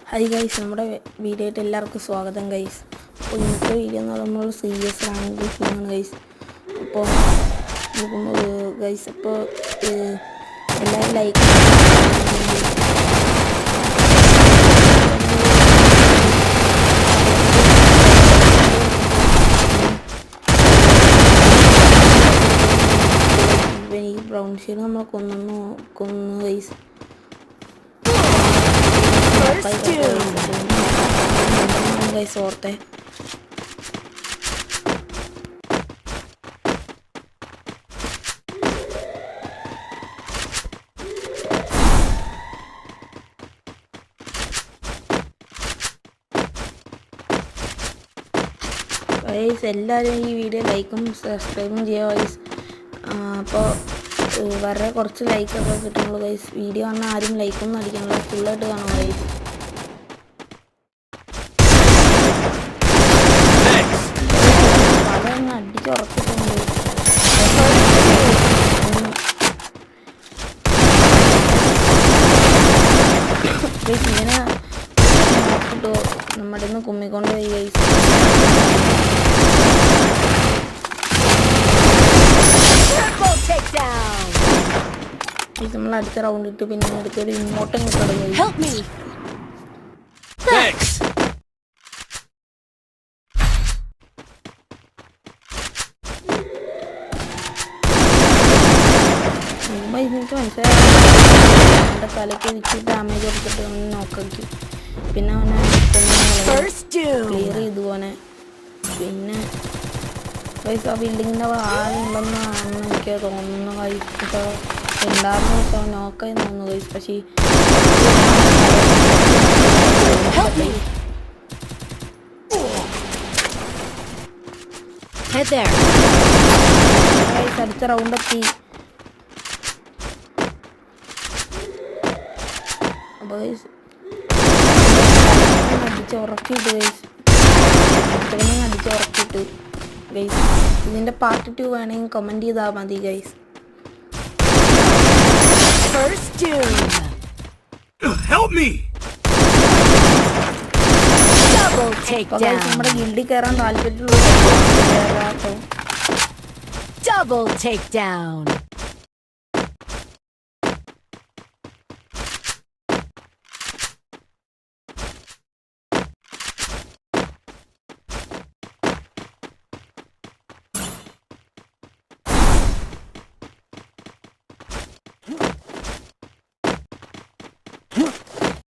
Hi guys, നമ്മുടെ വീഡിയോയിട്ട് എല്ലാവർക്കും സ്വാഗതം ഗൈസ്. അപ്പോൾ ഇന്നത്തെ വീഡിയോ എന്ന് പറയുമ്പോൾ സീരിയസ് റാങ്ക് ഫിലിമാണ് ഗൈസ്. അപ്പോൾ നോക്കുമ്പോൾ ഗൈസ് അപ്പോൾ എല്ലാവരും ലൈക്ക് ഈ ബ്രൗൺ ഷീഡ് നമ്മൾ കൊന്നു ഗൈസ്. ഓർത്തെ എല്ലാവരും ഈ വീഡിയോ ലൈക്കും സബ്സ്ക്രൈബും ചെയ്യുക ഗൈസ്. അപ്പോൾ വളരെ കുറച്ച് ലൈക്കൊക്കെ കിട്ടുള്ളൂ ഗൈസ്. വീഡിയോ കാണാൻ ആരും ലൈക്കൊന്നും അടിക്കണല്ലോ, ഫുള്ളായിട്ട് കാണും ഗൈസ്. പലൊന്ന് അടിച്ചുറപ്പിട്ടുണ്ട്. ഇങ്ങനെ നോക്കിട്ടോ നമ്മുടെ ഇന്ന് കുമ്മിക്കൊണ്ട് പോയി ഗൈസ്. നമ്മൾ അടുത്ത റൗണ്ട് ഇട്ട് പിന്നെ അടുത്തൊരു ഇങ്ങോട്ടും എനിക്ക് മനസ്സിലായി. എൻ്റെ തലയ്ക്ക് വെച്ച് ഡാമേജ് കൊടുത്തിട്ട് ഒന്ന് നോക്കി പിന്നെ അവനെ ക്ലിയർ ചെയ്തു പോനെ. പിന്നെ ആ ബിൽഡിങ്ങിൻ്റെ ആളുണ്ടെന്നാണ് എനിക്ക് തോന്നുന്നു ഗൈസ്. ഇപ്പോൾ ഉണ്ടാകുന്ന ദിവസം നോക്കായി തോന്നുന്നു ഗൈസ്. പക്ഷേ അടുത്ത റൗണ്ട് എത്തി. അപ്പോൾ അടിച്ചുറക്കിയിട്ട് ഗൈസ്, അടിച്ചുറക്കിയിട്ട് ഗൈസ്. ഇതിൻ്റെ പാർട്ട് 2 വേണമെങ്കിൽ കമൻറ്റ് ചെയ്താൽ മതി ഗൈസ്. നമ്മുടെ ഗിൽഡിൽ കയറാൻ താല്പര്യമുള്ള